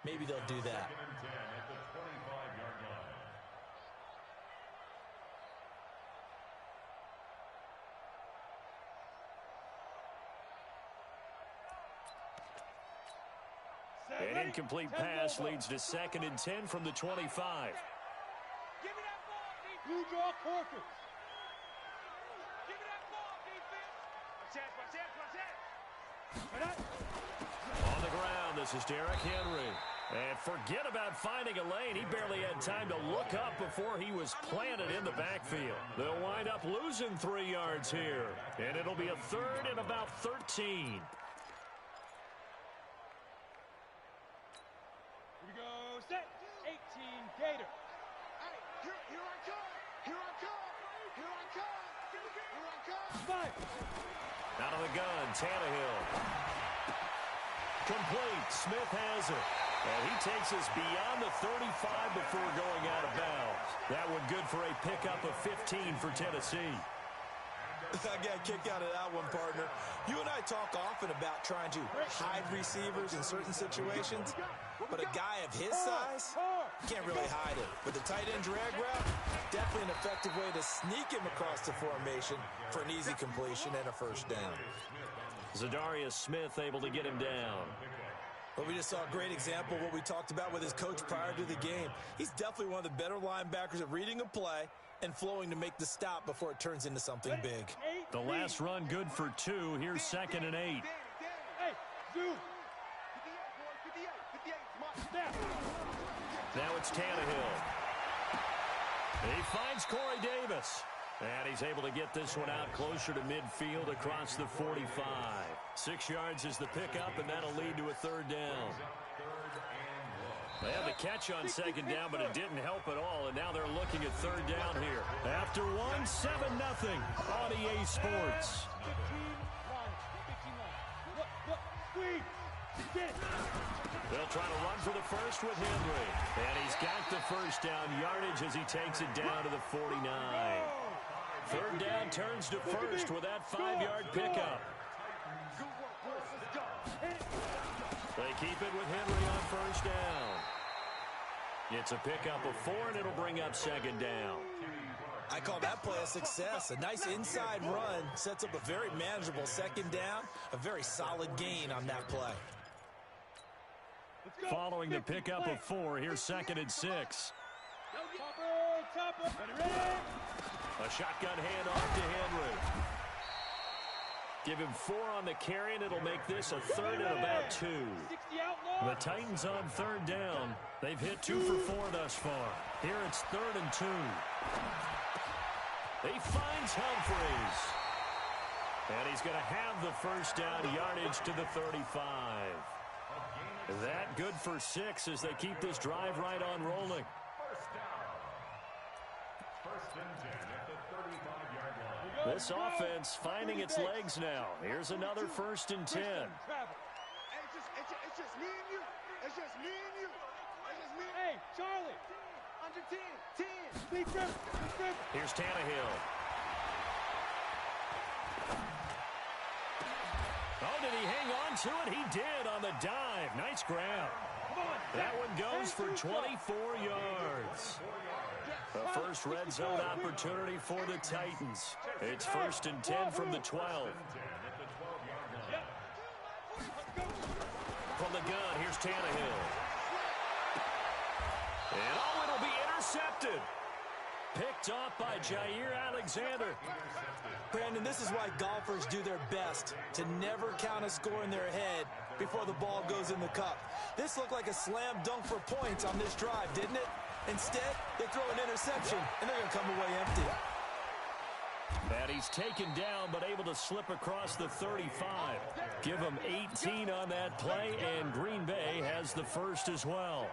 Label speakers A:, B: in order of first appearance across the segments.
A: maybe they'll do that.
B: An incomplete pass leads to 2nd and 10 from the 25.
C: Give me that ball, defense. Blue draw quarters. Give me that ball, defense. Watch out.
B: On the ground, this is Derrick Henry. And forget about finding a lane. He barely had time to look up before he was planted in the backfield. They'll wind up losing 3 yards here. And it'll be a 3rd and about 13.
C: Here we go. Set. 18 Gator.
D: Hey, here I come. Here I come. Here I come. Here I come.
C: Five.
B: Out of the gun, Tannehill. Complete. Smith has it. And he takes us beyond the 35 before going out of bounds. That one good for a pickup of 15 for Tennessee.
A: I got a kick out of that one, partner. You and I talk often about trying to hide receivers in certain situations, but a guy of his size can't really hide it. But the tight end drag route, definitely an effective way to sneak him across the formation for an easy completion and a first down.
B: Zadarius Smith able to get him down.
A: Well, we just saw a great example of what we talked about with his coach prior to the game. He's definitely one of the better linebackers at reading a play and flowing to make the stop before it turns into something big.
B: The last run good for 2. Here's 2nd and 8.
C: Hey, Zoo. 58.
B: Now it's Tannehill. He finds Corey Davis. And he's able to get this one out closer to midfield across the 45. 6 yards is the pickup, and that'll lead to a 3rd down. They had the catch on 2nd down, but it didn't help at all, and now they're looking at 3rd down here. After 1, 7-0 on EA Sports.
C: 15
B: They'll try to run for the first with Henry. And he's got the first down yardage as he takes it down to the 49. 3rd down turns to first with that 5-yard pickup. They keep it with Henry on first down. It's a pickup of 4, and it'll bring up 2nd down.
A: I call that play a success. A nice inside run sets up a very manageable 2nd down. A very solid gain on that play.
B: Following the pickup of 4, here's 2nd and 6. A shotgun handoff to Henry. Give him 4 on the carry, and it'll make this a 3rd and about 2. The Titans on 3rd down. They've hit 2 for 4 thus far. Here it's 3rd and 2. He finds Humphries. And he's going to have the first down yardage to the 35. That good for 6 as they keep this drive right on rolling. This offense finding its legs now. Here's another 1st and 10.
D: It's just me and you. It's just me and you. It's just me.
C: Hey, Charlie.
D: Under 10. 10.
C: Big grip.
B: Here's Tannehill. Oh, did he hang on to it? He did on the dive. Nice grab. That one goes for 24 yards. The first red zone opportunity for the Titans. It's 1st and 10 from the 12. From the gun, here's Tannehill. And oh, it'll be intercepted. Picked off by Jair Alexander.
A: Brandon, this is why golfers do their best to never count a score in their head before the ball goes in the cup. This looked like a slam dunk for points on this drive, didn't it? Instead, they throw an interception, and they're going to come away empty.
B: And he's taken down, but able to slip across the 35. Give him 18 on that play, and Green Bay has the first as well.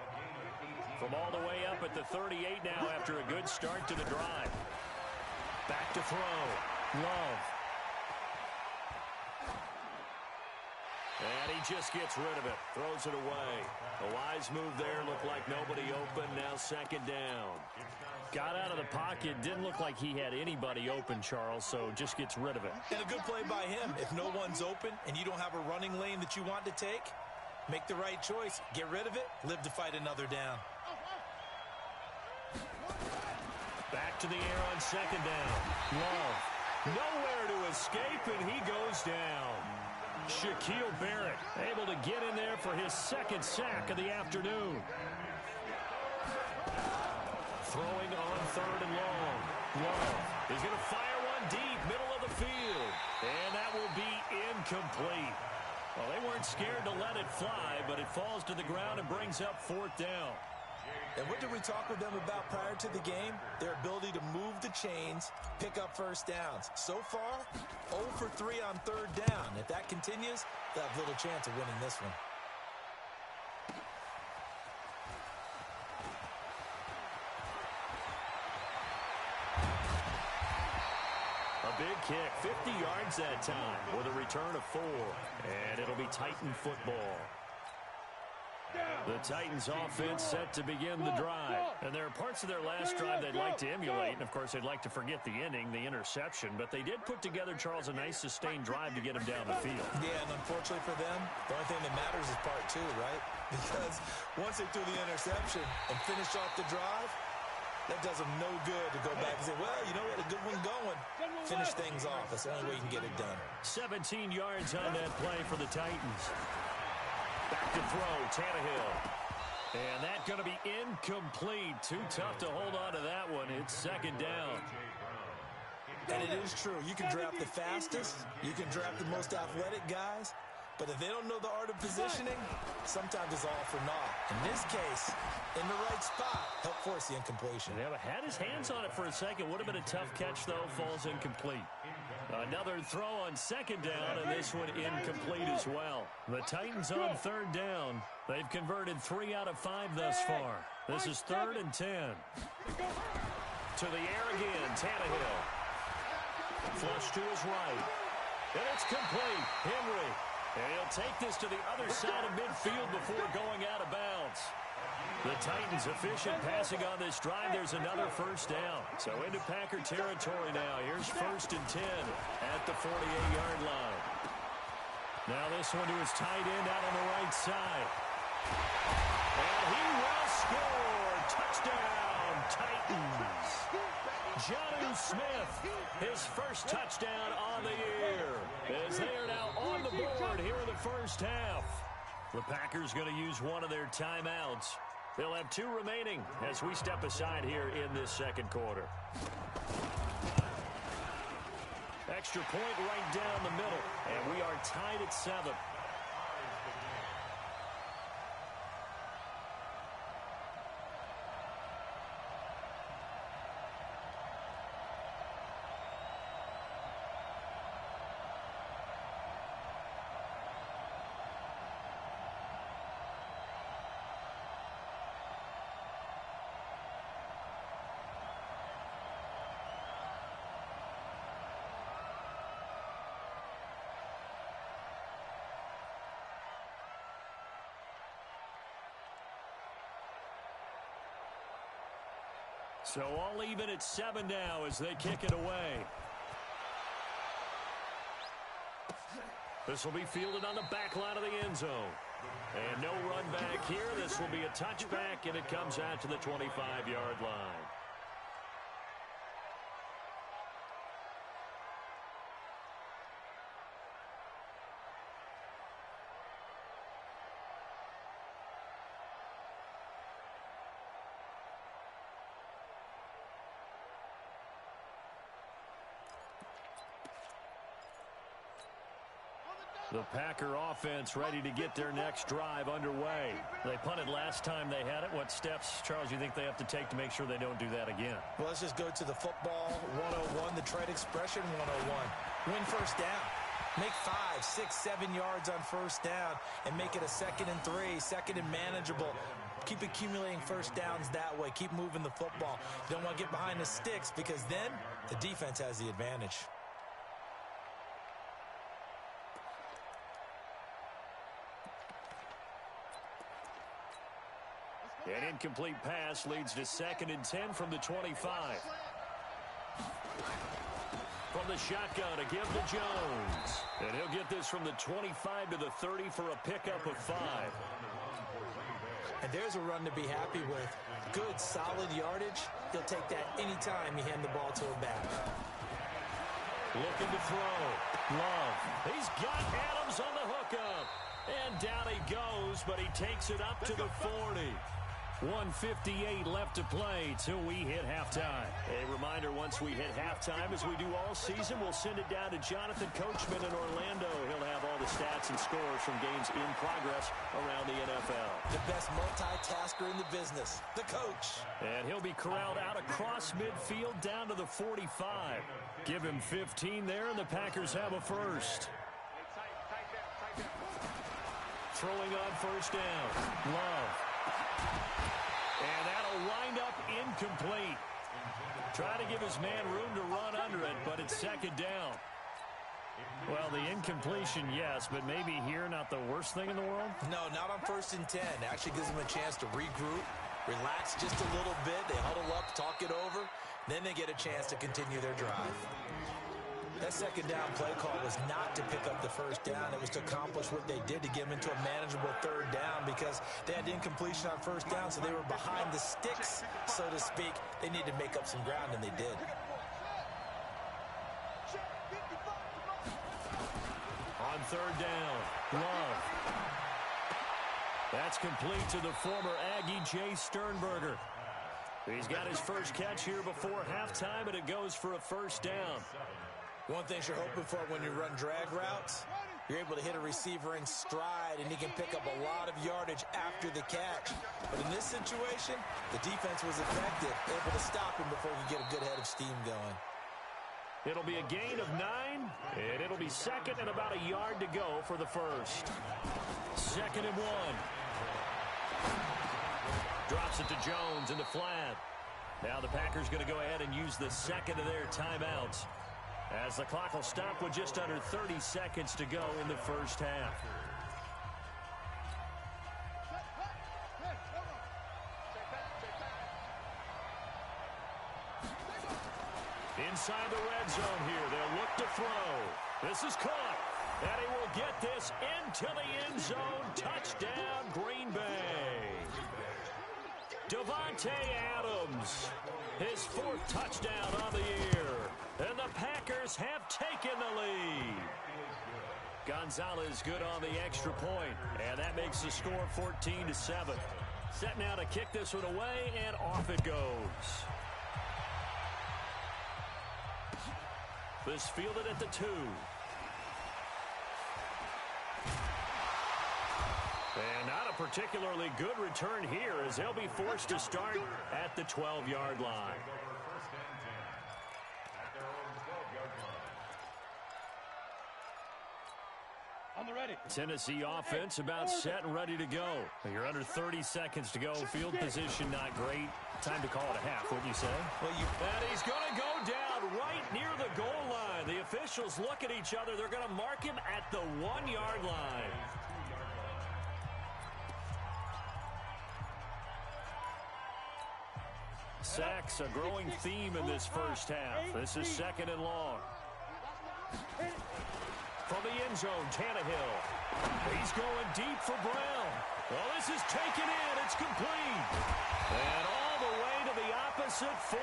B: From all the way up at the 38 now after a good start to the drive. Back to throw. Love. And he just gets rid of it. Throws it away. A wise move there. Looked like nobody open. Now 2nd down. Got out of the pocket. Didn't look like he had anybody open, Charles, so just gets rid of it.
A: And a good play by him. If no one's open and you don't have a running lane that you want to take, Make the right choice. Get rid of it. Live to fight another down.
B: Back to the air on second down. Love. Nowhere to escape, and he goes down. Shaquille Barrett able to get in there for his second sack of the afternoon. Throwing on third and long. Love is going to fire one deep, middle of the field. And that will be incomplete. Well, they weren't scared to let it fly, but it falls to the ground and brings up fourth down.
A: And what did we talk with them about prior to the game? Their ability to move the chains, pick up first downs. So far, 0 for 3 on third down. If that continues, they'll have little chance of winning this one.
B: A big kick, 50 yards that time with a return of 4. And it'll be Titan football. The Titans offense set to begin the drive. And there are parts of their last drive they'd like to emulate. And, of course, they'd like to forget the ending, the interception. But they did put together, Charles, a nice sustained drive to get him down the field.
A: Yeah, and unfortunately for them, the only thing that matters is part 2, right? Because once they threw the interception and finished off the drive, that does them no good to go back and say, well, you know what, a good one going. Finish things off. That's the only way you can get it done.
B: 17 yards on that play for the Titans. Back to throw, Tannehill. And that's going to be incomplete. Too tough to hold on to that one. It's second down.
A: And it is true. You can draft the fastest. You can draft the most athletic guys. But if they don't know the art of positioning, sometimes it's all for naught. In this case, in the right spot, help force the incompletion.
B: Yeah, had his hands on it for a second. Would have been a tough catch, though. Falls incomplete. Another throw on second down, and this one incomplete as well. The Titans on third down. They've converted 3 out of 5 thus far. This is 3rd and 10. To the air again, Tannehill. Flush to his right. And it's complete. Henry. And he'll take this to the other side of midfield before going out of bounds. The Titans efficient passing on this drive. There's another first down. So into Packer territory now. Here's 1st and 10 at the 48-yard line. Now this one to his tight end out on the right side. And he will score. Touchdown, Titans. Jonnu Smith, his first touchdown on the year, as they are now on the board here in the first half. The Packers going to use one of their timeouts. They'll have 2 remaining as we step aside here in this second quarter. Extra point right down the middle, and we are tied at 7. So all even at 7 now as they kick it away. This will be fielded on the back line of the end zone. And no run back here. This will be a touchback, and it comes out to the 25-yard line. The Packer offense ready to get their next drive underway. They punted last time they had it. What steps, Charles, you think they have to take to make sure they don't do that again?
A: Well, let's just go to the football 101, the trade expression 101. Win first down. Make 5, 6, 7 yards on first down and make it a 2nd and 3, 2nd and manageable. Keep accumulating first downs that way. Keep moving the football. You don't want to get behind the sticks because then the defense has the advantage.
B: An incomplete pass leads to 2nd and 10 from the 25. From from the shotgun to give to Jones. And he'll get this from the 25 to the 30 for a pickup of 5.
A: And there's a run to be happy with. Good, solid yardage. He'll take that anytime you hand the ball to him back.
B: Looking to throw. Love. He's got Adams on the hookup. And down he goes, but he takes it up to the 40. 1:58 left to play till we hit halftime. A reminder, once we hit halftime, as we do all season, we'll send it down to Jonathan Coachman in Orlando. He'll have all the stats and scores from games in progress around the NFL.
A: The best multitasker in the business, the coach.
B: And he'll be corralled out across midfield down to the 45. Give him 15 there, and the Packers have a first. Throwing on first down. Love. And that'll wind up incomplete. Try to give his man room to run under it, but it's second down. Well, the incompletion, yes, but maybe here not the worst thing in the world?
A: No, not on 1st and 10. Actually gives them a chance to regroup, relax just a little bit. They huddle up, talk it over. Then they get a chance to continue their drive. That second down play call was not to pick up the first down. It was to accomplish what they did to get them into a manageable third down because they had incompletion on first down, so they were behind the sticks, so to speak. They needed to make up some ground, and they did.
B: On third down, Love. That's complete to the former Aggie, Jay Sternberger. He's got his first catch here before halftime, and it goes for a first down.
A: One thing you're hoping for when you run drag routes, you're able to hit a receiver in stride, and he can pick up a lot of yardage after the catch. But in this situation, the defense was effective, able to stop him before he could get a good head of steam going.
B: It'll be a gain of 9, and it'll be second and about a yard to go for the first. 2nd and 1. Drops it to Jones in the flat. Now the Packers going to go ahead and use the second of their timeouts, as the clock will stop with just under 30 seconds to go in the first half. Inside the red zone here, they'll look to throw. This is caught, and he will get this into the end zone. Touchdown, Green Bay. Davante Adams, his 4th touchdown on the year. And the Packers have taken the lead. Gonzalez good on the extra point, and that makes the score 14-7. Set now to kick this one away, and off it goes. This fielded at the 2. And not a particularly good return here, as they'll be forced to start at the 12-yard line.
C: On the ready.
B: Tennessee offense about set and ready to go. You're under 30 seconds to go. Field position not great. Time to call it a half, wouldn't you say?
A: Well,
B: and he's going to go down right near the goal line. The officials look at each other. They're going to mark him at the 1-yard line. Sacks, a growing theme in this first half. This is 2nd and long. From the end zone, Tannehill. He's going deep for Brown. Well, this is taken in. It's complete. And all the way to the opposite 48.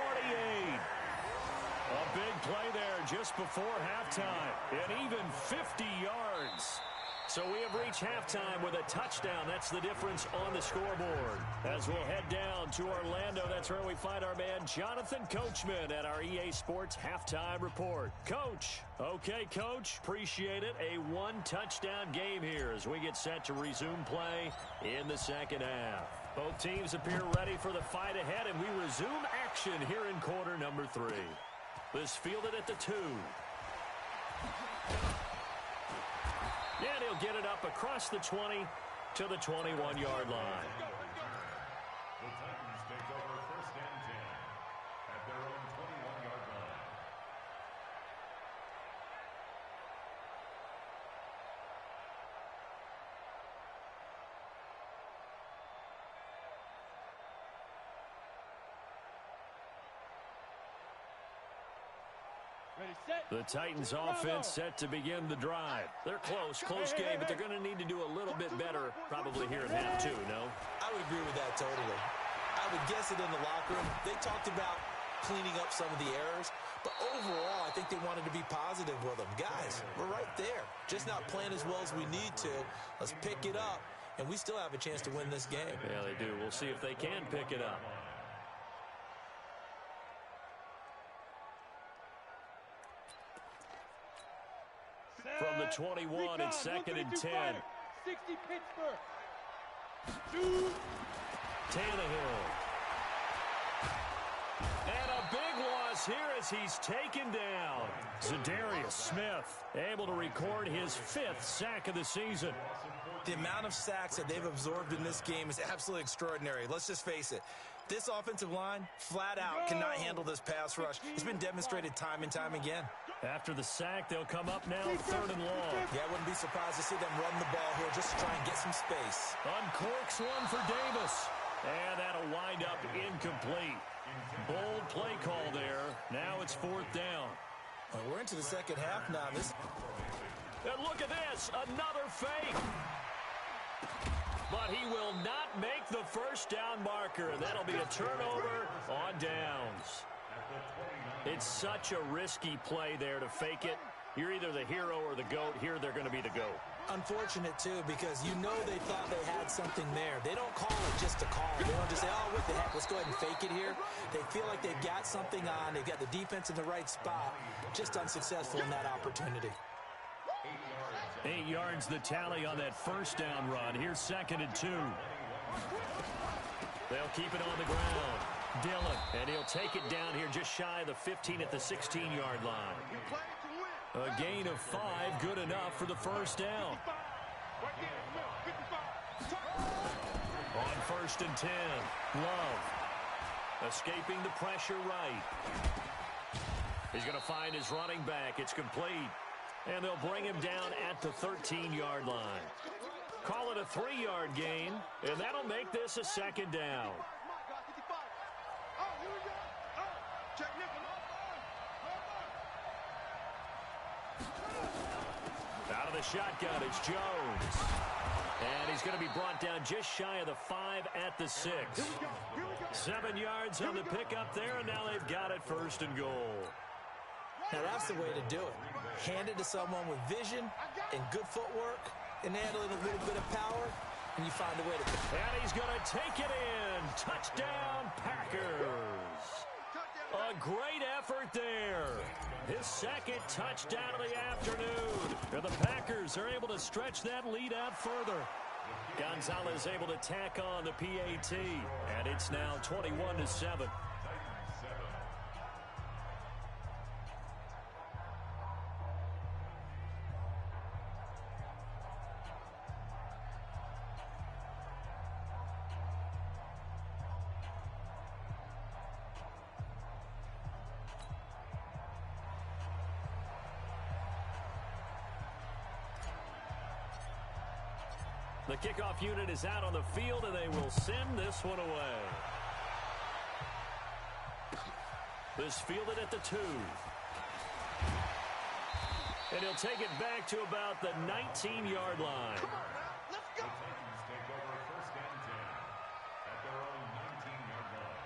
B: A big play there just before halftime. And even 50 yards. So we have reached halftime with a touchdown. That's the difference on the scoreboard. As we'll head down to Orlando, that's where we find our man Jonathan Coachman at our EA Sports Halftime Report. Coach. Okay, Coach. Appreciate it. A 1-touchdown game here as we get set to resume play in the second half. Both teams appear ready for the fight ahead, and we resume action here in quarter number 3. This fielded at the 2. And he'll get it up across the 20 to the 21-yard line.
E: The Titans take over 1st and 10 at their own 21-yard line.
B: The Titans offense set to begin the drive. They're close game, but they're going to need to do a little bit better probably here in half two, no?
A: I would agree with that totally. I would guess it in the locker room. They talked about cleaning up some of the errors, but overall, I think they wanted to be positive with them. Guys, we're right there. Just not playing as well as we need to. Let's pick it up, and we still have a chance to win this game.
B: Yeah, they do. We'll see if they can pick it up. From the 21, it's second and 10.
C: 60 Pittsburgh. Shoot.
B: Tannehill. And a big loss here as he's taken down. Zadarius Smith able to record his 5th sack of the season.
A: The amount of sacks that they've absorbed in this game is absolutely extraordinary. Let's just face it. This offensive line, flat out, cannot handle this pass rush. It's been demonstrated time and time again.
B: After the sack, they'll come up now 3rd and long.
A: Yeah, I wouldn't be surprised to see them run the ball here just to try and get some space.
B: Uncorks one for Davis. And that'll wind up incomplete. Bold play call there. Now it's 4th down.
A: Well, we're into the second half now.
B: And look at this. Another fake. But he will not make the first down marker. That'll be a turnover on downs. It's such a risky play there to fake it. You're either the hero or the GOAT. Here they're going to be the GOAT.
A: Unfortunate, too, because you know they thought they had something there. They don't call it just to call it. They don't just say, oh, what the heck, let's go ahead and fake it here. They feel like they've got something on. They've got the defense in the right spot. Just unsuccessful in that opportunity.
B: 8 yards the tally on that first down run. Here's 2nd and 2. They'll keep it on the ground. Dillon, and he'll take it down here just shy of the 15 at the 16-yard line. A gain of 5, good enough for the first down. On 1st and 10, Love escaping the pressure right. He's going to find his running back. It's complete. And they'll bring him down at the 13-yard line. Call it a 3-yard gain, and that'll make this a 2nd down. Out of the shotgun, it's Jones. And he's going to be brought down just shy of the 5 at the 6. 7 yards on the pickup there, and now they've got it 1st and goal.
A: Now, that's the way to do it. Hand it to someone with vision and good footwork and add a little bit of power, and you find a way to...
B: And he's going to take it in. Touchdown, Packers. A great effort there. His 2nd touchdown of the afternoon. And the Packers are able to stretch that lead out further. Gonzalez able to tack on the PAT, and it's now 21-7. The kickoff unit is out on the field, and they will send this one away. This fielded at the 2. And he'll take it back to about the 19-yard line.
D: Let's go.
E: The Titans take over 1st and 10 at their own 19-yard line.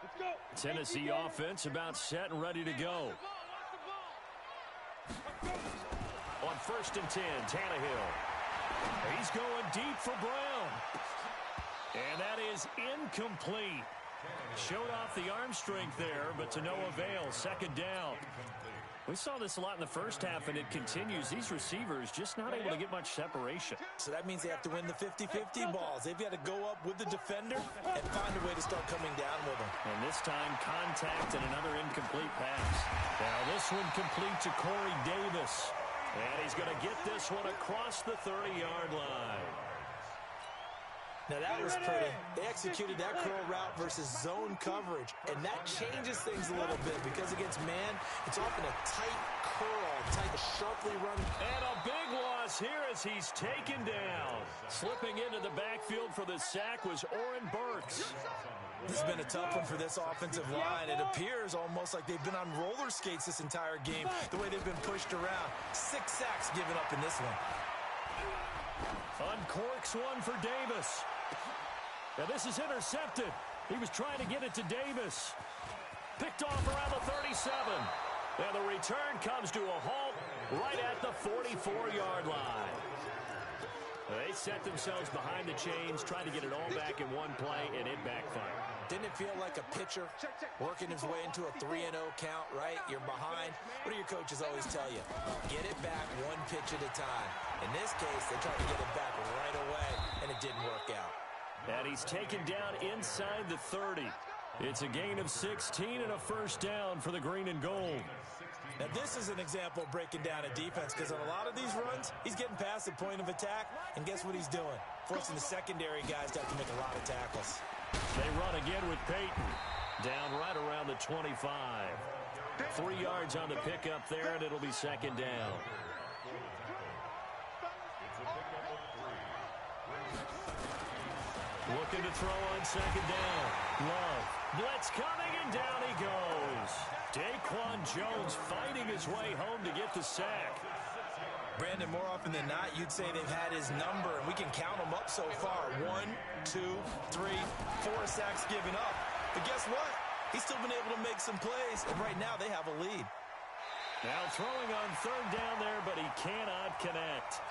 C: Let's go.
B: Tennessee offense about set and ready to go. On 1st and 10, Tannehill. He's going deep for Brown. And that is incomplete. Showed off the arm strength there, but to no avail. 2nd down. We saw this a lot in the first half, and it continues. These receivers just not able to get much separation.
A: So that means they have to win the 50-50 balls. They've got to go up with the defender and find a way to start coming down with them.
B: And this time, contact and another incomplete pass. Now this one complete to Corey Davis. And he's going to get this one across the 30-yard line.
A: Now that was pretty. They executed that curl route versus zone coverage, and that changes things a little bit because against man, it's often a tight curl, tight, sharply run.
B: And a big loss here as he's taken down. Slipping into the backfield for the sack was Oren Burks.
A: This has been a tough one for this offensive line. It appears almost like they've been on roller skates this entire game, the way they've been pushed around. 6 sacks given up in this one.
B: Uncorks one for Davis. Now this is intercepted. He was trying to get it to Davis. Picked off around the 37. And the return comes to a halt right at the 44-yard line. They set themselves behind the chains, trying to get it all back in one play, and it backfired.
A: Didn't it feel like a pitcher working his way into a 3-0 count, right? You're behind. What do your coaches always tell you? Get it back one pitch at a time. In this case, they tried to get it back right away, and it didn't work out.
B: And he's taken down inside the 30. It's a gain of 16 and a first down for the green and gold.
A: Now, this is an example of breaking down a defense, because on a lot of these runs, he's getting past the point of attack, and guess what he's doing? Forcing the secondary guys to have to make a lot of tackles.
B: They run again with Peyton. Down right around the 25. 3 yards on the pickup there, and it'll be second down. Looking to throw on second down. Love. Blitz coming, and down he goes. Daquan Jones fighting his way home to get the sack.
A: Brandon, more often than not, you'd say they've had his number, and we can count them up so far. 1, 2, 3, 4 sacks given up. But guess what? He's still been able to make some plays, and right now they have a lead.
B: Now throwing on third down there, but he cannot connect.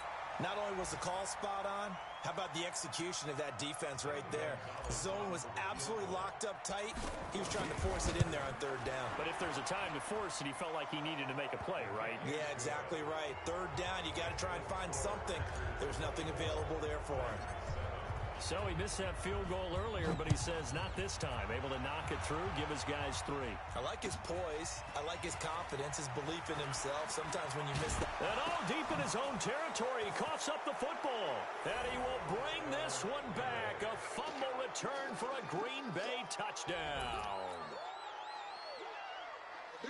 A: Not only was the call spot on, how about the execution of that defense right there? The zone was absolutely locked up tight. He was trying to force it in there on third down.
B: But if there's a time to force it, he felt like he needed to make a play, right?
A: Yeah, exactly right. Third down, you got to try and find something. There's nothing available there for him.
B: So he missed that field goal earlier, but he says not this time. Able to knock it through, give his guys 3.
A: I like his poise. I like his confidence, his belief in himself. Sometimes when you miss that.
B: And all deep in his own territory, he coughs up the football. And he will bring this one back. A fumble return for a Green Bay touchdown.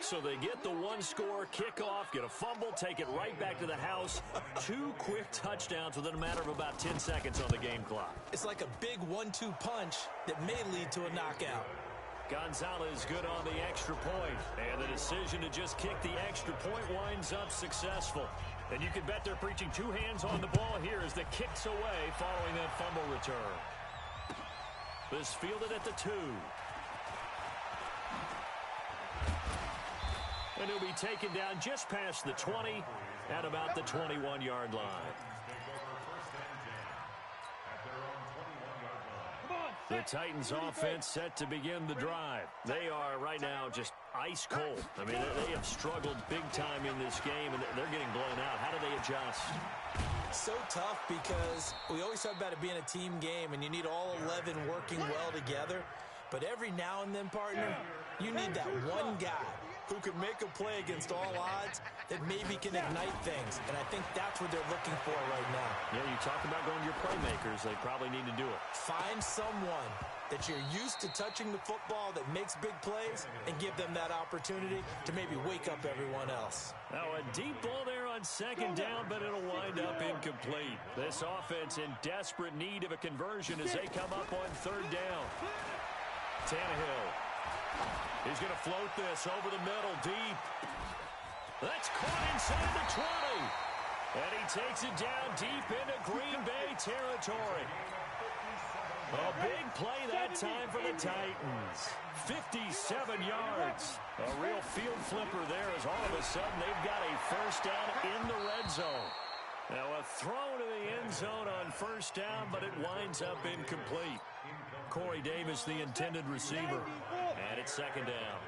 B: So they get the 1-score kickoff, get a fumble, take it right back to the house. 2 quick touchdowns within a matter of about 10 seconds on the game clock.
A: It's like a big 1-2 punch that may lead to a knockout.
B: Gonzalez good on the extra point. And the decision to just kick the extra point winds up successful. And you can bet they're preaching 2 hands on the ball here as the kick's away following that fumble return. This fielded at the 2. And he'll be taken down just past the 20 at about the 21-yard line. The Titans offense set to begin the drive. They are right now just ice cold. I mean, they have struggled big time in this game, and they're getting blown out. How do they adjust?
A: So tough, because we always talk about it being a team game, and you need all 11 working well together. But every now and then, partner, you need that one guy who can make a play against all odds that maybe can ignite things. And I think that's what they're looking for right now.
B: Yeah, you talk about going to your playmakers. They probably need to do it.
A: Find someone that you're used to touching the football that makes big plays and give them that opportunity to maybe wake up everyone else.
B: Now a deep ball there on second down, but it'll wind up incomplete. This offense in desperate need of a conversion as they come up on third down. Tannehill. He's going to float this over the middle, deep. That's caught inside the 20. And he takes it down deep into Green Bay territory. A big play that time for the Titans. 57 yards. A real field flipper there as all of a sudden they've got a first down in the red zone. Now a throw to the end zone on first down, but it winds up incomplete. Corey Davis, the intended receiver. And it's second down.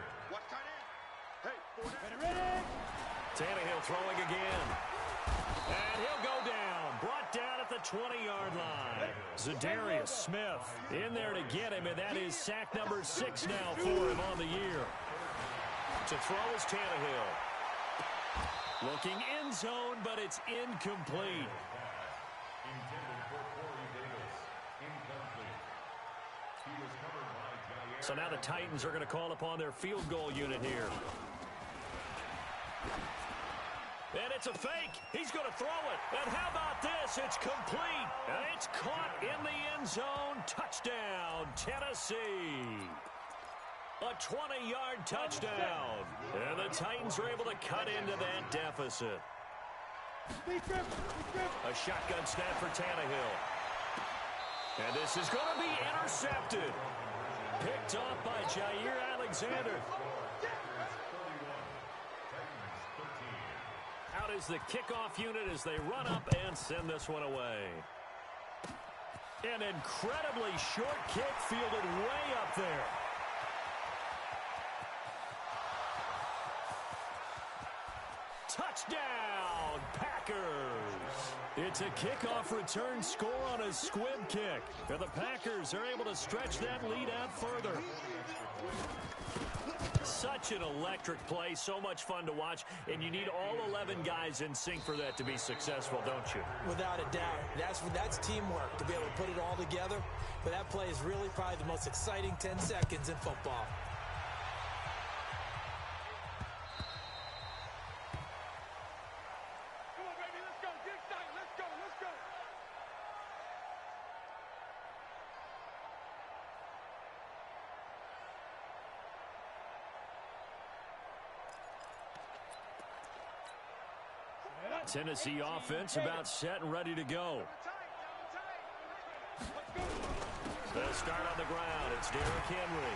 B: Tannehill throwing again. And he'll go down. Brought down at the 20-yard line. Zadarius Smith in there to get him, and that is sack number 6 now for him on the year. To throw is Tannehill. Looking end zone, but it's incomplete. So now the Titans are going to call upon their field goal unit here. And it's a fake. He's going to throw it. And how about this? It's complete. And it's caught in the end zone. Touchdown, Tennessee. A 20-yard touchdown. And the Titans are able to cut into that deficit. A shotgun snap for Tannehill. And this is going to be intercepted. Picked off by Jair Alexander. Out is the kickoff unit as they run up and send this one away. An incredibly short kick fielded way up there. Touchdown, Packers. It's a kickoff return score on a squib kick. And the Packers are able to stretch that lead out further. Such an electric play, so much fun to watch, and you need all 11 guys in sync for that to be successful, don't you?
A: Without a doubt. That's teamwork, to be able to put it all together. But that play is really probably the most exciting 10 seconds in football.
C: Come on, baby, let's go. Get excited. Let's go. Let's go.
B: Tennessee offense about set and ready to go. The start on the ground. It's Derrick Henry.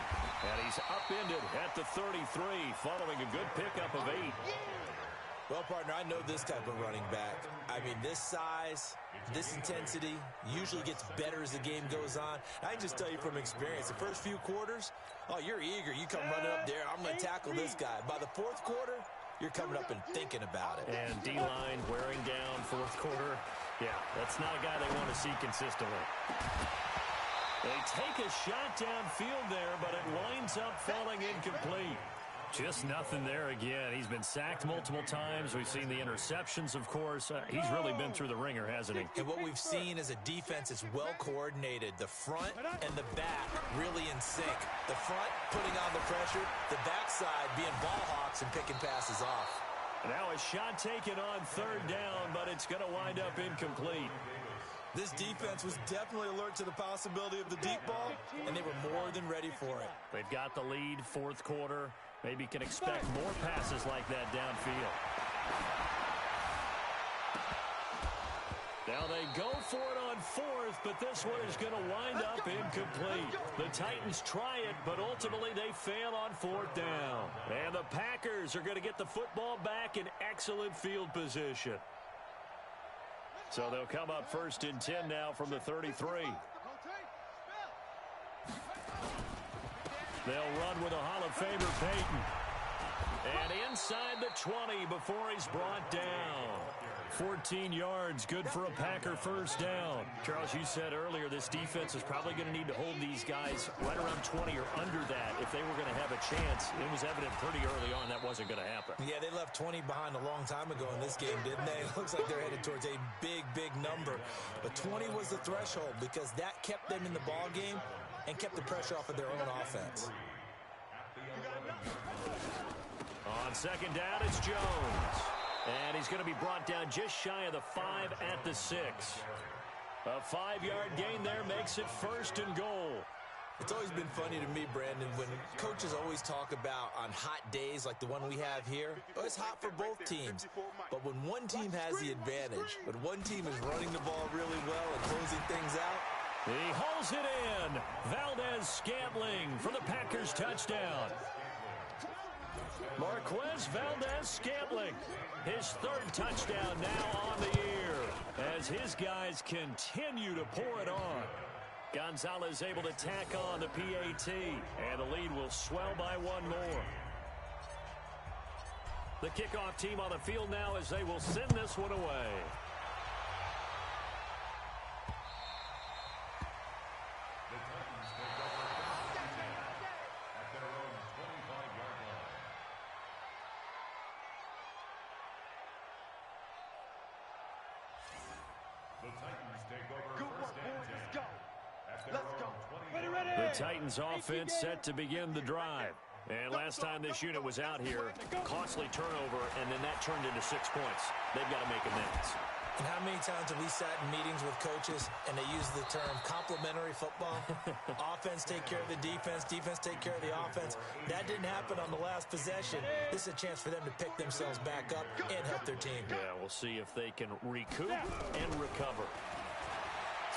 B: And he's upended at the 33 following a good pickup of 8.
A: Well, partner, I know this type of running back. I mean, this size, this intensity usually gets better as the game goes on. I can just tell you from experience, the first few quarters, oh, you're eager. You come running up there. I'm going to tackle this guy. By the fourth quarter, you're coming up and thinking about it.
B: And D-line wearing down fourth quarter. Yeah, that's not a guy they want to see consistently. They take a shot downfield there, but it winds up falling incomplete. Just nothing there again. He's been sacked multiple times. We've seen the interceptions, of course. He's really been through the ringer, hasn't he?
A: And what we've seen is a defense is well coordinated. The front and the back really in sync. The front putting on the pressure, the backside being ball hawks and picking passes off.
B: Now a shot taken on third down, but it's going to wind up incomplete.
A: This defense was definitely alert to the possibility of the deep ball, and they were more than ready for it.
B: They've got the lead, fourth quarter. Maybe can expect more passes like that downfield. Now they go for it on fourth, but this one is going to wind up incomplete. The Titans try it, but ultimately they fail on fourth down. And the Packers are going to get the football back in excellent field position. So they'll come up first and 10 now from the 33. They'll run with a Hall of Famer, Peyton. And inside the 20 before he's brought down. 14 yards, good for a Packer first down. Charles, you said earlier this defense is probably going to need to hold these guys right around 20 or under that if they were going to have a chance. It was evident pretty early on that wasn't going to happen.
A: Yeah, they left 20 behind a long time ago in this game, didn't they? It looks like they're headed towards a big, big number. But 20 was the threshold because that kept them in the ball game and kept the pressure off of their own offense.
B: On second down, it's Jones. And he's going to be brought down just shy of the 5 at the 6. A 5-yard gain there makes it first and goal.
A: It's always been funny to me, Brandon, when coaches always talk about on hot days like the one we have here, oh, it's hot for both teams. But when one team has the advantage, when one team is running the ball really well and closing things out,
B: he hauls it in. Valdez-Scantling for the Packers touchdown. Marquez Valdez-Scantling, his third touchdown now on the year as his guys continue to pour it on. Gonzalez able to tack on the PAT, and the lead will swell by one more. The kickoff team on the field now as they will send this one away. The Titans offense set to begin the drive. And last time this unit was out here, costly turnover, and then that turned into 6 points. They've got to make amends.
A: And how many times have we sat in meetings with coaches and they use the term complementary football? Offense take care of the defense, defense take care of the offense. That didn't happen on the last possession. This is a chance for them to pick themselves back up and help their team.
B: Yeah, we'll see if they can recoup and recover.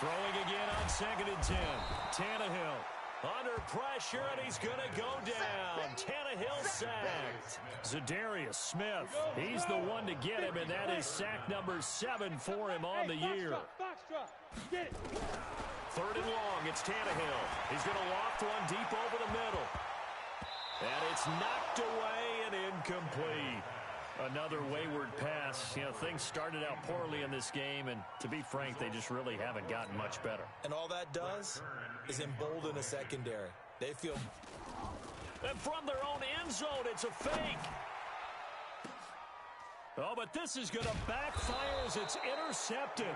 B: Throwing again on 2nd and 10. Tannehill under pressure, and he's going to go down. Tannehill sacked. Zadarius Smith, he's the one to get him, and that is sack number 7 for him on the year. 3rd and long, it's Tannehill. He's going to loft one deep over the middle. And it's knocked away and incomplete. Another wayward pass. You know, things started out poorly in this game, and to be frank, they just really haven't gotten much better.
A: And all that does is embolden a secondary. They feel...
B: And from their own end zone, it's a fake. Oh, but this is going to backfire as it's intercepted.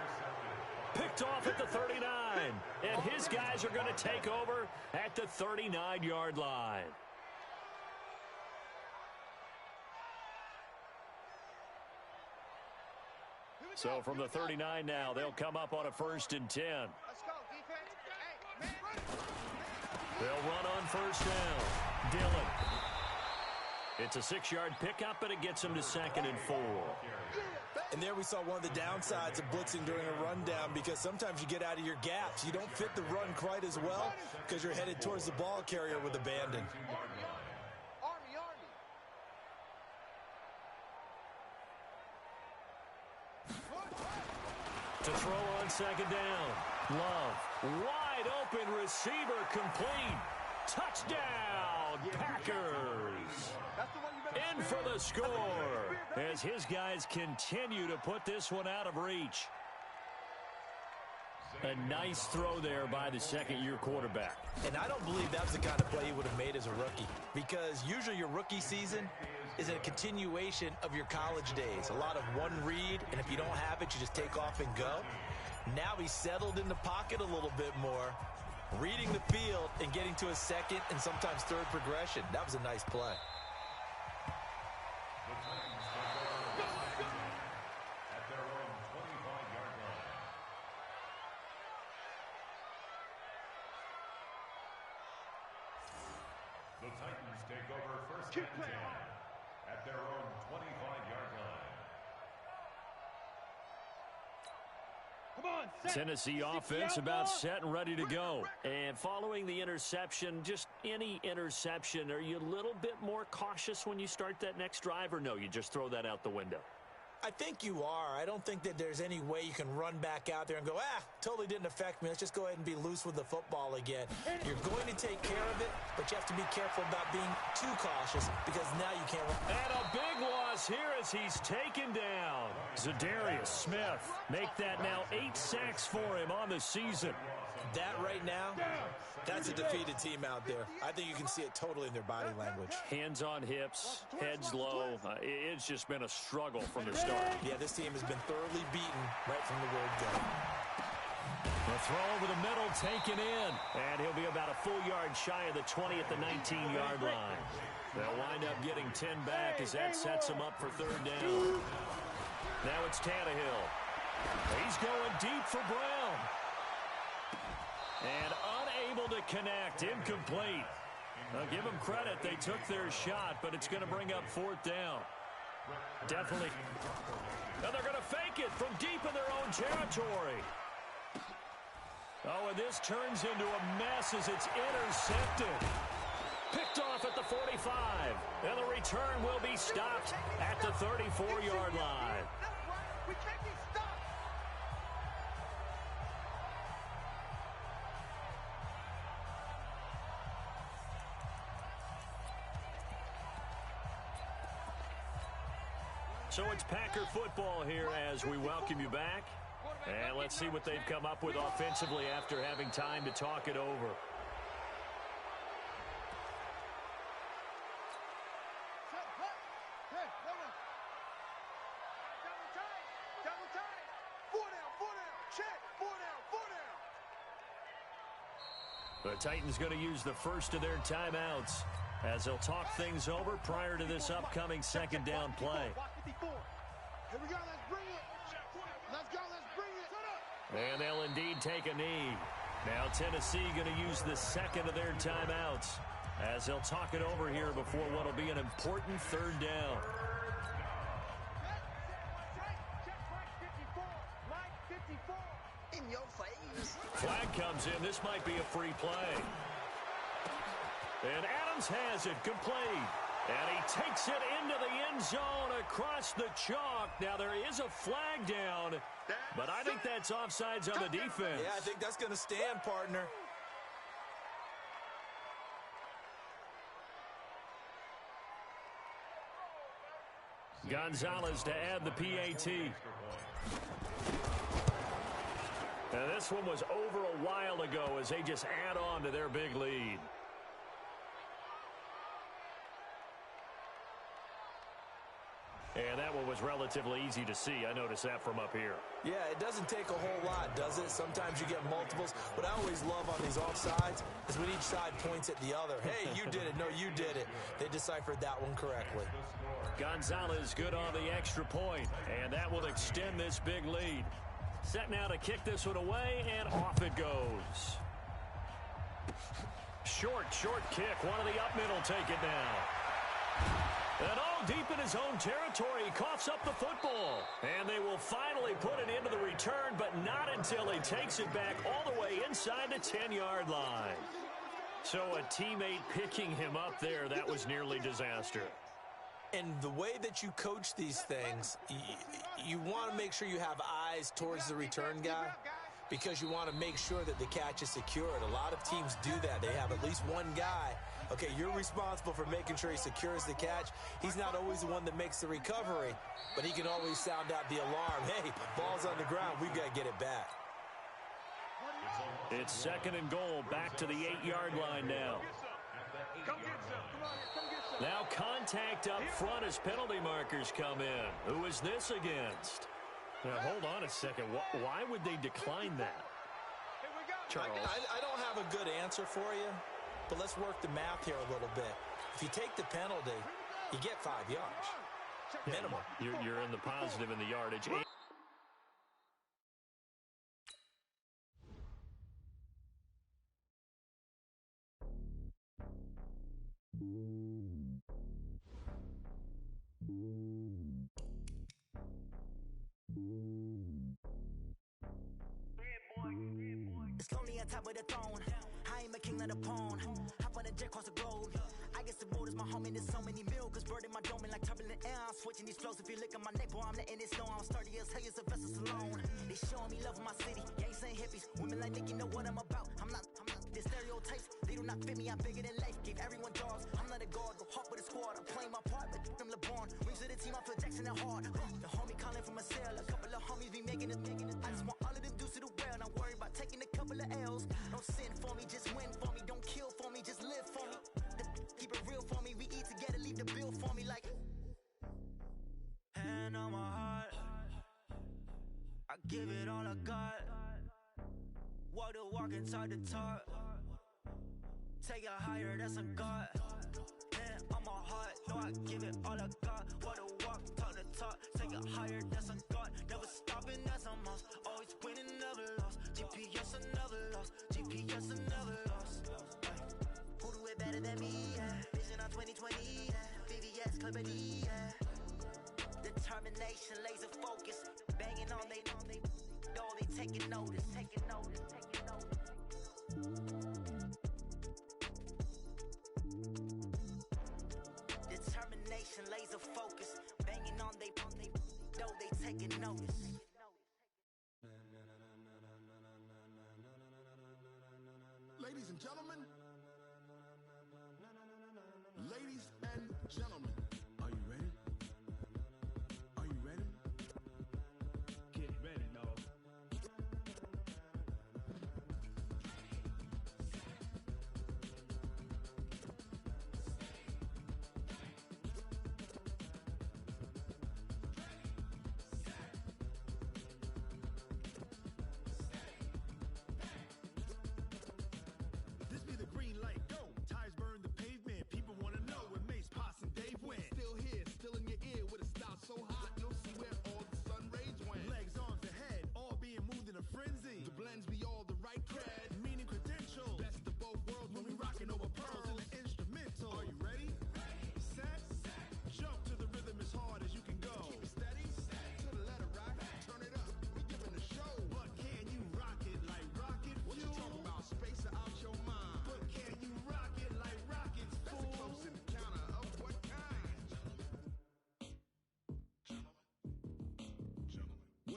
B: Picked off at the 39. And his guys are going to take over at the 39-yard line. So from the 39 now, they'll come up on a 1st and 10.
D: Let's go, defense. Hey, man.
B: They'll run on 1st down. Dillon. It's a 6-yard pickup, and it gets him to 2nd and 4.
A: And there we saw one of the downsides of blitzing during a rundown, because sometimes you get out of your gaps. You don't fit the run quite as well because you're headed towards the ball carrier with abandon.
D: Army.
B: To throw on 2nd down. Love. Wide open receiver complete. Touchdown, Packers. In for the score as his guys continue to put this one out of reach. A nice throw there by the 2nd-year quarterback.
A: And I don't believe that was the kind of play he would have made as a rookie, because usually your rookie season is a continuation of your college days. A lot of one read, and if you don't have it, you just take off and go. Now he's settled in the pocket a little bit more, reading the field and getting to a 2nd and sometimes 3rd progression. That was a nice play.
E: The Titans take over 1st and 10 at their own 25-yard line.
C: Come on,
B: Tennessee offense about set and ready to go. And following the interception, just any interception, are you a little bit more cautious when you start that next drive, or no, you just throw that out the window?
A: I think you are. I don't think that there's any way you can run back out there and go, totally didn't affect me. Let's just go ahead and be loose with the football again. You're going to take care of it, but you have to be careful about being too cautious, because now you can't run.
B: And a big loss here as he's taken down. Zadarius Smith, make that now 8 sacks for him on the season.
A: That right now, that's a defeated team out there. I think you can see it totally in their body language.
B: Hands on hips, heads low. It's just been a struggle from the start.
A: Yeah, this team has been thoroughly beaten right from the word go.
B: The throw over the middle taken in. And he'll be about a full yard shy of the 20 at the 19-yard line. They'll wind up getting 10 back as that sets him up for 3rd down. Now it's Tannehill. He's going deep for Brown. And unable to connect, incomplete. I'll give them credit, they took their shot, but it's going to bring up 4th down. Definitely. Now they're going to fake it from deep in their own territory. Oh, and this turns into a mess as it's intercepted. Picked off at the 45. And the return will be stopped at the 34-yard line.
D: We can't be stopped.
B: So it's Packer football here as we welcome you back. And let's see what they've come up with offensively after having time to talk it over.
D: Double time. 4 down. Check. 4 down.
B: The Titans going to use the first of their timeouts. as they'll talk things over prior to this upcoming second down play.
D: Here we go, let's bring it. Let's go, let's bring it.
B: And they'll indeed take a knee. Now Tennessee going to use the second of their timeouts as they'll talk it over here before what will be an important third down.
D: In your face.
B: Flag comes in. This might be a free play. And Adams has it complete. And he takes it into the end zone across the chalk. Now there is a flag down, but I think that's offsides on the defense.
A: Yeah, I think that's going to stand, partner.
B: Gonzalez to add the PAT. Now this one was over a while ago as they just add on to their big lead. And that one was relatively easy to see. I noticed that from up here.
A: Yeah, it doesn't take a whole lot, does it? Sometimes you get multiples. What I always love on these offsides is when each side points at the other. Hey, you did it. No, you did it. They deciphered that one correctly.
B: Gonzalez good on the extra point, and that will extend this big lead. Set now to kick this one away, and off it goes. Short kick. One of the up middle take it down. And all deep in his own territory, he coughs up the football. And they will finally put it into the return, but not until he takes it back all the way inside the 10-yard line. So a teammate picking him up there, that was nearly disaster.
A: And the way that you coach these things, you want to make sure you have eyes towards the return guy because you want to make sure that the catch is secured. A lot of teams do that. They have at least one guy. Okay, you're responsible for making sure he secures the catch. He's not always the one that makes the recovery, but he can always sound out the alarm. Hey, ball's on the ground. We've got to get it back.
B: It's second and goal, back to the 8-yard line now. Now contact up front as penalty markers come in. Who is this against? Now, hold on a second. Why would they decline that? Charles.
A: I don't have a good answer for you, but let's work the math here a little bit. If you take the penalty, you get 5 yards. Minimum.
B: You're in the positive in the yardage.
F: It's lonely on top of the throne. I ain't a king of the pawn. Hop on a jet across the globe. I guess the road is my home and there's so many milk. Bird in my dome and like turbulent air. I'm switching these flows. If you look at my neck, boy, I'm letting it slow. I'm sturdy as hell, as a vessel alone. They showing me love in my city. Gangs and hippies. Women like Nicky know what I'm about. I'm not the stereotypes. They do not fit me. I'm bigger than life. Gave everyone dogs. I'm not a guard. Go hard with a squad. I'm playing my part, but I'm LeBron. Rings to the team. I feel Jackson and hard. The homie calling from a cell. A couple of homies be making it. I just want all of them dudes to do well. Not worry about taking a couple of L's. Don't sin for me, just win for me. Don't kill for me, just live for me. Keep it real for me. We eat together, leave the bill for me like. Hand on my heart, I give it all I got. Walk the walk and talk the talk. Take it higher, that's a God. Hand on my heart, no, I give it all I got. Walk the walk, talk the talk. Take it higher, that's a God. Never stopping, that's a must. Always winning, never lost. GPS, I never lost. GPS, I never lost. Who do it better than me? Yeah. Vision on 2020. Yeah. VVS, Club D. Yeah. Determination, laser focus. Banging on they taking notice. Determination, laser focus. Banging on they taking notice.
D: Ladies and gentlemen, are you ready? Are you ready? Get ready, dog.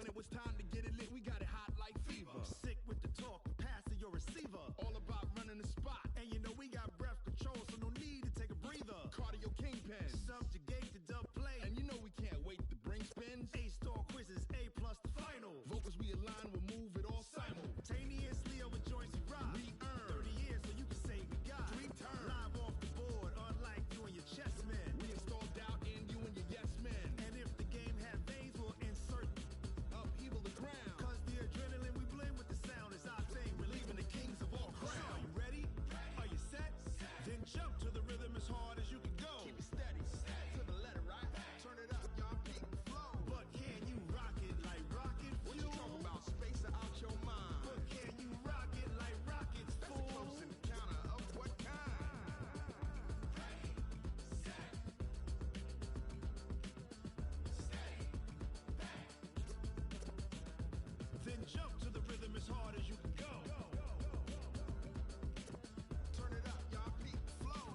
D: it was time to get it lit, we got it hot like fever. Sick with the talk, pass to your receiver. All about running the spot, and you know we got breath control, so no need to take a breather. Cardio kingpin, subjugate the dub play, and you know we can't wait to bring spins. A-star quizzes, A+ the final. Vocals we align, we'll move it all simultaneously over joints we rock. We earn 30 years, so you can say we got 3 turns live off the board, unlike you and your chess men. We installed doubt in you and your yes men. And if the game had veins, we'll insert upheaval the ground. Cause the adrenaline we blend with the sound is our thing, relieving the kings of all crowns. Are you ready? Are you set? Then jump to the rhythm as hard as you can go. Keep it steady, to the letter, right? Turn it up, y'all, peak the flow. But can you rock it like rocket fuel? What you talk about? Space out your mind. But can you rock it like rockets, fool? That's a close encounter of what kind? Ready, set, steady, back. Then jump to the rhythm as hard as you can go. Turn it up, y'all, peak the flow.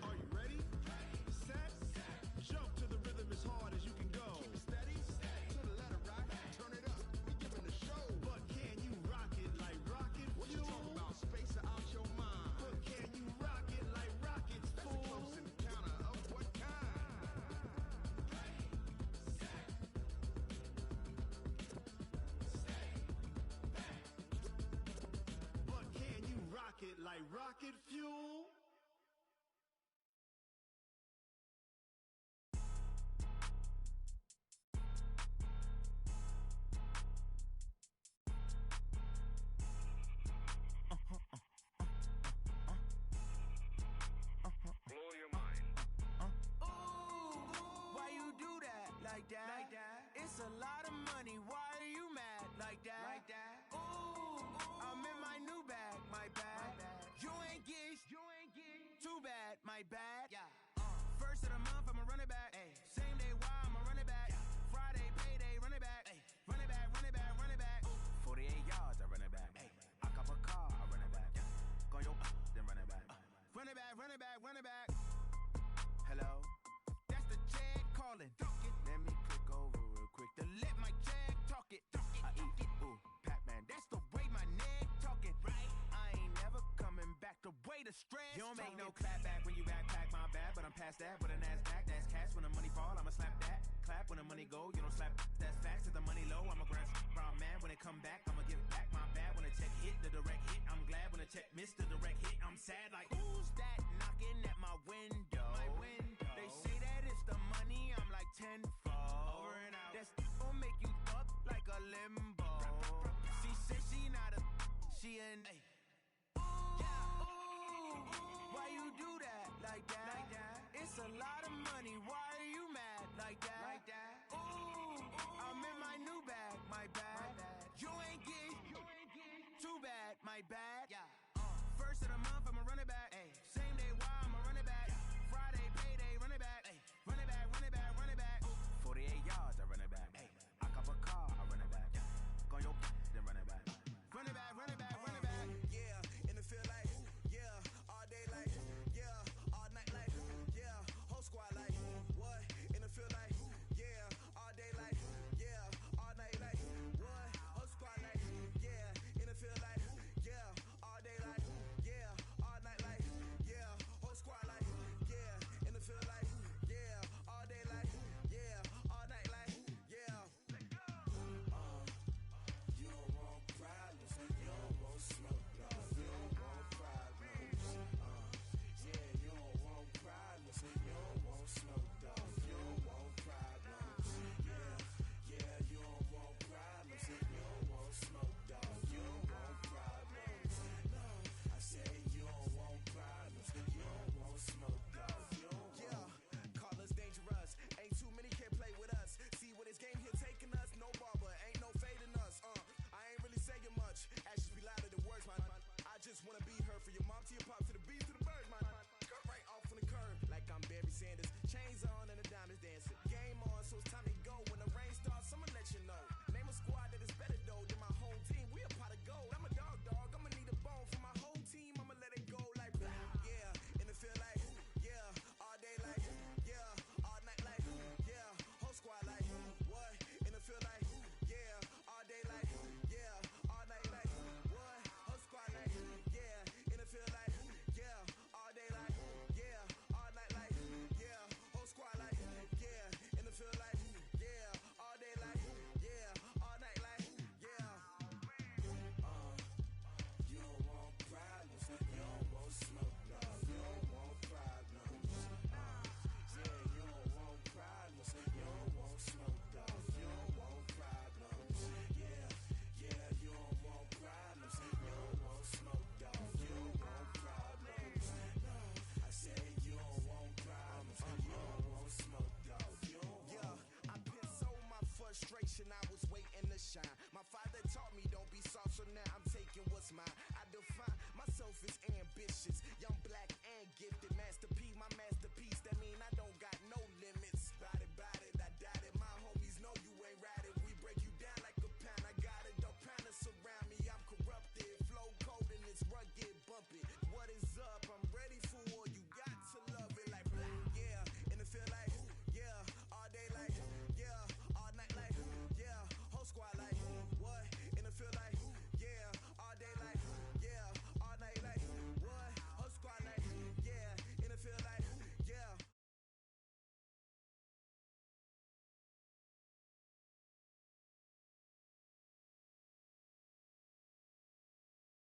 D: Are you ready? Set, jump to the rhythm as hard as you can go. Keep it steady, to the letter, right? Turn it up, we giving the show. But can you rock it like rocket fuel? What you talk about? Space out your mind. But can you rock it like rockets, fool? That's a close encounter of what kind? Ready, set, steady, back. But can you rock it like rocket fuel?
C: Blow your mind.
F: Why you do that? Like that? Like that? It's a lot of money. Why are you mad? Like that? Like that? Ooh, I'm in my new bag. My bad. You ain't get. Too bad. My bad. Yeah. First of the month, I'ma run it back. Ay. Same day, why I'ma run it back. Friday, payday, run it back. Ay. Run it back, run it back, run it back. 48 yards, I run it back. Ay. I cop a car, I run it back. Go yo, then run it back. Run it back, run it back, run it back. Hello? That's the jag calling. Let me click over real quick to let my jag talk it. I eat it, ooh, Pac-Man. That's the way my neck talking. Right? I ain't never coming back. The way the stress. You don't make no clap back when you backpack, my bad. But I'm past that with a NASDAQ. That's cash when the money fall. I'ma slap that. Clap when the money go. You don't slap. That's facts. If the money low, I'ma grab brown man. When it come back, I'ma give it back. My bad when the check hit the direct hit. I'm glad when the check missed the direct hit. I'm sad like who's that knocking at my window? My window. They say that it's the money. I'm like tenfold. Over and out. That's gon' make you up like a limbo. She said she not a. She an. Why you do that? Like that? Like that? It's a lot of money. Why are you mad? Like that? Like that? Ooh, I'm in my new bag. My bad. You ain't get. Too bad. My bad.